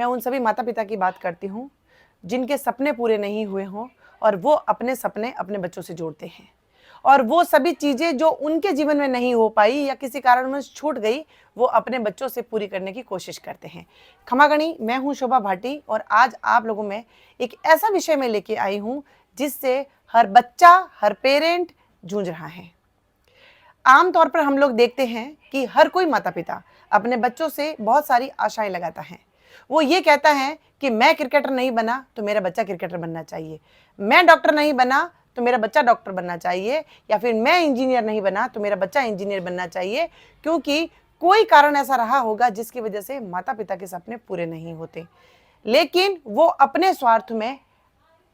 मैं उन सभी माता पिता की बात करती हूँ जिनके सपने पूरे नहीं हुए हों और वो अपने सपने अपने बच्चों से जोड़ते हैं, और वो सभी चीज़ें जो उनके जीवन में नहीं हो पाई या किसी कारणवश छूट गई, वो अपने बच्चों से पूरी करने की कोशिश करते हैं। खमागणी, मैं हूँ शोभा भाटी और आज आप लोगों में एक ऐसा विषय में लेके आई हूँ जिससे हर बच्चा, हर पेरेंट जूझ रहा है। आमतौर पर हम लोग देखते हैं कि हर कोई माता पिता अपने बच्चों से बहुत सारी आशाएं लगाता है। वो ये कहता है कि मैं क्रिकेटर नहीं बना तो मेरा बच्चा क्रिकेटर बनना चाहिए, मैं डॉक्टर नहीं बना तो मेरा बच्चा डॉक्टर बनना चाहिए, या फिर मैं इंजीनियर नहीं बना तो मेरा बच्चा इंजीनियर बनना चाहिए, क्योंकि कोई कारण ऐसा रहा होगा जिसकी वजह से माता पिता के सपने पूरे नहीं होते। लेकिन वो अपने स्वार्थ में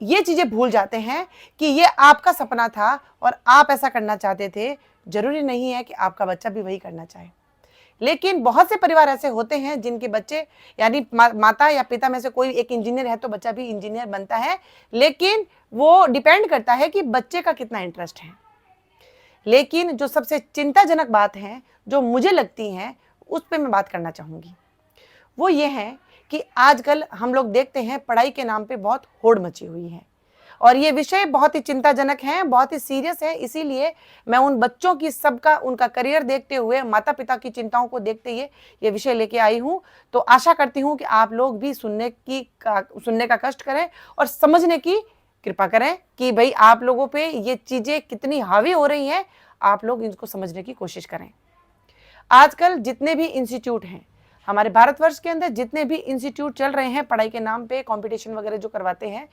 ये चीजें भूल जाते हैं कि ये आपका सपना था और आप ऐसा करना चाहते थे। जरूरी नहीं है कि आपका बच्चा भी वही करना चाहे। लेकिन बहुत से परिवार ऐसे होते हैं जिनके बच्चे यानी माता या पिता में से कोई एक इंजीनियर है तो बच्चा भी इंजीनियर बनता है, लेकिन वो डिपेंड करता है कि बच्चे का कितना इंटरेस्ट है। लेकिन जो सबसे चिंताजनक बात है, जो मुझे लगती है, उस पर मैं बात करना चाहूंगी। वो ये है कि आजकल हम लोग देखते हैं पढ़ाई के नाम पे बहुत होड़ मची हुई है, और ये विषय बहुत ही चिंताजनक है, बहुत ही सीरियस है। इसीलिए मैं उन बच्चों की सबका उनका करियर देखते हुए, माता पिता की चिंताओं को देखते हुए ये विषय लेके आई हूँ। तो आशा करती हूँ कि आप लोग भी सुनने का कष्ट करें और समझने की कृपा करें कि भाई आप लोगों पे ये चीजें कितनी हावी हो रही हैं, आप लोग इनको समझने की कोशिश करें। आजकल जितने भी इंस्टीट्यूट हैं हमारे भारतवर्ष के अंदर, जितने भी इंस्टीट्यूट चल रहे हैं पढ़ाई के नाम पे, कंपटीशन वगैरह जो करवाते हैं,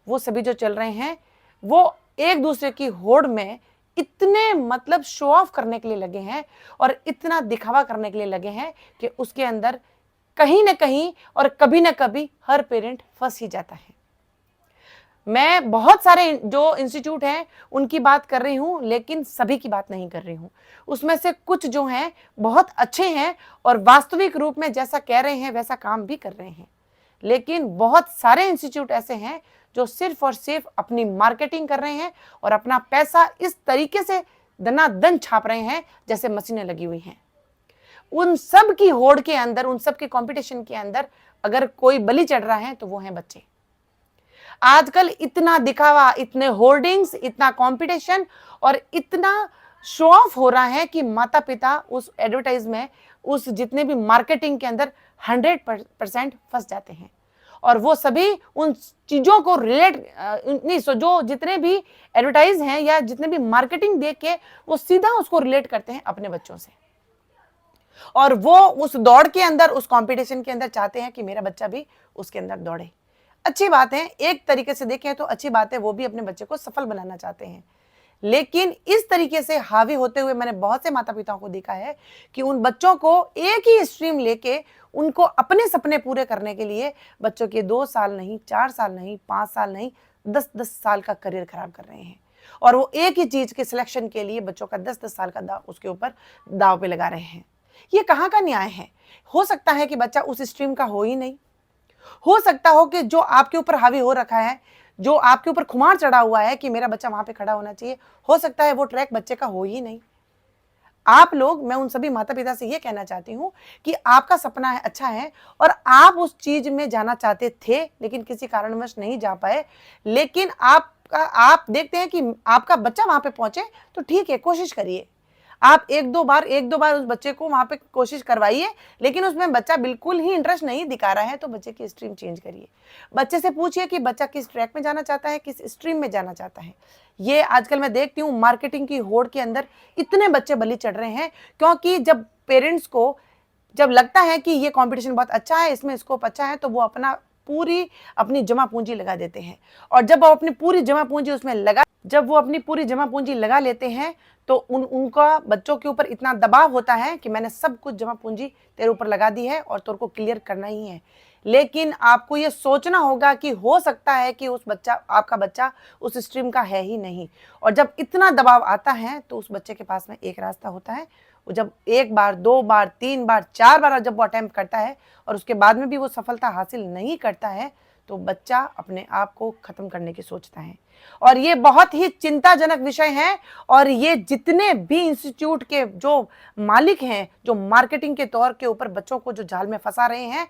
वो सभी जो चल रहे हैं वो एक दूसरे की होड़ में इतने मतलब शो ऑफ करने के लिए लगे हैं और इतना दिखावा करने के लिए लगे हैं कि उसके अंदर कहीं ना कहीं और कभी ना कभी हर पेरेंट फंस ही जाता है। मैं बहुत सारे जो इंस्टीट्यूट हैं उनकी बात कर रही हूं, लेकिन सभी की बात नहीं कर रही हूं। उसमें से कुछ जो हैं बहुत अच्छे हैं और वास्तविक रूप में जैसा कह रहे हैं वैसा काम भी कर रहे हैं, लेकिन बहुत सारे इंस्टीट्यूट ऐसे हैं जो सिर्फ और सिर्फ अपनी मार्केटिंग कर रहे हैं और अपना पैसा इस तरीके से दनादन छाप रहे हैं जैसे मशीनें लगी हुई हैं। उन सब की होड़ के अंदर, उन सब के कंपटीशन के अंदर अगर कोई बलि चढ़ रहा है तो वो हैं बच्चे। आजकल इतना दिखावा, इतने होर्डिंग्स, इतना कंपटीशन और इतना शो ऑफ हो रहा है कि माता पिता उस एडवर्टाइज में, उस जितने भी मार्केटिंग के अंदर 100% फंस जाते हैं, और वो सभी उन चीजों को जो जितने भी एडवर्टाइज हैं या जितने भी मार्केटिंग देख के वो सीधा उसको रिलेट करते हैं अपने बच्चों से, और वो उस दौड़ के अंदर, उस कंपटीशन के अंदर चाहते हैं कि मेरा बच्चा भी उसके अंदर दौड़े। अच्छी बात है, एक तरीके से देखें तो अच्छी बात है, वो भी अपने बच्चे को सफल बनाना चाहते हैं। लेकिन इस तरीके से हावी होते हुए मैंने बहुत से माता पिताओं को देखा है कि उन बच्चों को एक ही स्ट्रीम लेके उनको अपने सपने पूरे करने के लिए बच्चों के 2 साल नहीं, 4 साल नहीं, 5 साल नहीं, 10-10 साल का करियर खराब कर रहे हैं, और वो एक ही चीज के सिलेक्शन के लिए बच्चों का 10-10 साल का दाव उसके ऊपर दाव पे लगा रहे हैं। ये कहाँ का न्याय है? हो सकता है कि बच्चा उस स्ट्रीम का हो ही नहीं, हो सकता हो कि जो आपके ऊपर हावी हो रखा है, जो आपके ऊपर खुमार चढ़ा हुआ है कि मेरा बच्चा वहां पे खड़ा होना चाहिए, हो सकता है वो ट्रैक बच्चे का हो ही नहीं। आप लोग, मैं उन सभी माता पिता से ये कहना चाहती हूँ कि आपका सपना है, अच्छा है, और आप उस चीज में जाना चाहते थे लेकिन किसी कारणवश नहीं जा पाए, लेकिन आप देखते हैं कि आपका बच्चा वहां पे पहुंचे तो ठीक है, कोशिश करिए। आप एक दो बार उस बच्चे को वहां पे कोशिश करवाइए, लेकिन उसमें बच्चा बिल्कुल ही इंटरेस्ट नहीं दिखा रहा है तो बच्चे की स्ट्रीम चेंज करिए। बच्चे से पूछिए कि बच्चा किस ट्रैक में जाना चाहता है, किस स्ट्रीम में जाना चाहता है। ये आजकल मैं देखती हूँ मार्केटिंग की होड़ के अंदर इतने बच्चे बलि चढ़ रहे हैं, क्योंकि जब पेरेंट्स को जब लगता है कि ये कंपटीशन बहुत अच्छा है, इसमें स्कोप अच्छा है, तो वो अपनी जमा पूंजी लगा देते हैं, और जब वो अपनी पूरी जमा पूंजी लगा लेते हैं तो उनका बच्चों के ऊपर इतना दबाव होता है कि मैंने सब कुछ जमा पूंजी तेरे ऊपर लगा दी है और तेरे को क्लियर करना ही है। लेकिन आपको ये सोचना होगा कि हो सकता है कि आपका बच्चा उस स्ट्रीम का है ही नहीं, और जब इतना दबाव आता है तो उस बच्चे के पास में एक रास्ता होता है। वो जब 1 बार, 2 बार, 3 बार, 4 बार जब वो अटेम्प्ट करता है और उसके बाद में भी वो सफलता हासिल नहीं करता है, तो बच्चा अपने आप को खत्म करने की सोचता है। और ये बहुत ही चिंताजनक विषय है, और ये जितने भी इंस्टीट्यूट के जो मालिक हैं, जो मार्केटिंग के तौर के ऊपर बच्चों को जो जाल में फंसा रहे हैं,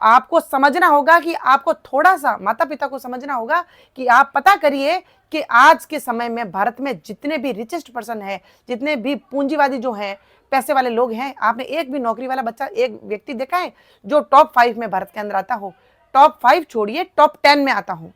आपको समझना होगा कि आपको थोड़ा सा माता पिता को समझना होगा कि आप पता करिए कि आज के समय में भारत में जितने भी रिचेस्ट पर्सन है, जितने भी पूंजीवादी जो हैं, पैसे वाले लोग हैं, आपने एक भी नौकरी वाला बच्चा, एक व्यक्ति देखा है जो टॉप 5 में भारत के अंदर आता हो? टॉप 5 छोड़िए, टॉप 10 में आता हो।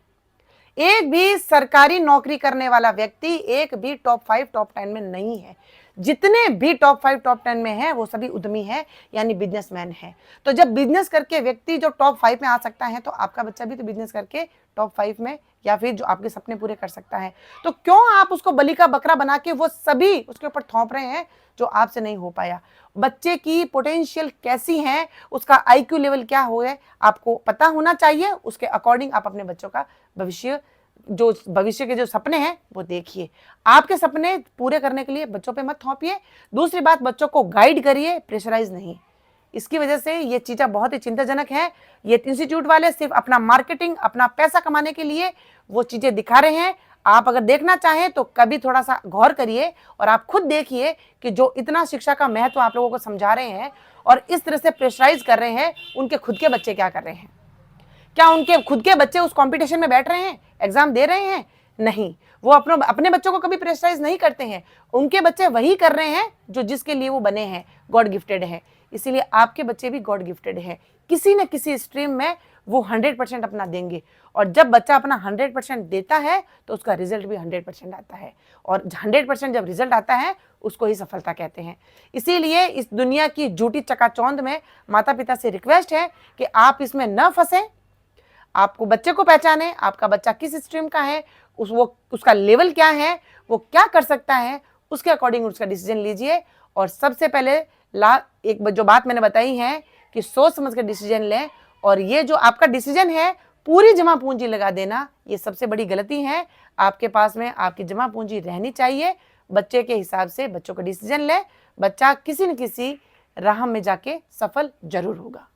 एक भी सरकारी नौकरी करने वाला व्यक्ति एक भी टॉप 5 टॉप 10 में नहीं है। जितने भी टॉप 5 टॉप 10 में हैं वो सभी उद्यमी हैं, यानी बिजनेसमैन हैं। तो जब बिजनेस करके व्यक्ति जो टॉप 5 में आ सकता है, तो आपका बच्चा भी तो बिजनेस करके टॉप 5 में या फिर जो आपके सपने पूरे कर सकता है। तो क्यों आप उसको बलि का बकरा बना के वो सभी उसके ऊपर थोप रहे हैं जो आपसे नहीं हो पाया? बच्चे की पोटेंशियल कैसी है, उसका आईक्यू लेवल क्या हो है, आपको पता होना चाहिए। उसके अकॉर्डिंग आप अपने बच्चों का भविष्य के जो सपने हैं वो देखिए। आपके सपने पूरे करने के लिए बच्चों पे मत थोपिए। दूसरी बात, बच्चों को गाइड करिए, प्रेशराइज नहीं। इसकी वजह से ये चीज़ें बहुत ही चिंताजनक है। ये इंस्टीट्यूट वाले सिर्फ अपना मार्केटिंग, अपना पैसा कमाने के लिए वो चीज़ें दिखा रहे हैं। आप अगर देखना चाहें तो कभी थोड़ा सा गौर करिए और आप खुद देखिए कि जो इतना शिक्षा का महत्व आप लोगों को समझा रहे हैं और इस तरह से प्रेशराइज कर रहे हैं, उनके खुद के बच्चे क्या कर रहे हैं? क्या उनके खुद के बच्चे उस कंपटीशन में बैठ रहे हैं, एग्जाम दे रहे हैं? नहीं, वो अपने बच्चों को कभी प्रेशराइज नहीं करते हैं। उनके बच्चे वही कर रहे हैं जो जिसके लिए वो बने हैं, गॉड गिफ्टेड है। इसीलिए आपके बच्चे भी गॉड गिफ्टेड है। किसी न किसी स्ट्रीम में वो 100% अपना देंगे, और जब बच्चा अपना 100% देता है तो उसका रिजल्ट भी 100% आता है, और 100% जब रिजल्ट आता है उसको ही सफलता कहते हैं। इसीलिए इस दुनिया की झूठी चकाचौंध में माता पिता से रिक्वेस्ट है कि आप इसमें न फंसें। आपको बच्चे को पहचाने, आपका बच्चा किस स्ट्रीम का है, उसका लेवल क्या है, वो क्या कर सकता है, उसके अकॉर्डिंग उसका डिसीजन लीजिए। और सबसे पहले एक जो बात मैंने बताई है कि सोच समझ कर डिसीजन लें, और ये जो आपका डिसीजन है पूरी जमा पूंजी लगा देना, ये सबसे बड़ी गलती है। आपके पास में आपकी जमा पूंजी रहनी चाहिए। बच्चे के हिसाब से बच्चों का डिसीजन लें, बच्चा किसी न किसी राह में जाके सफल जरूर होगा।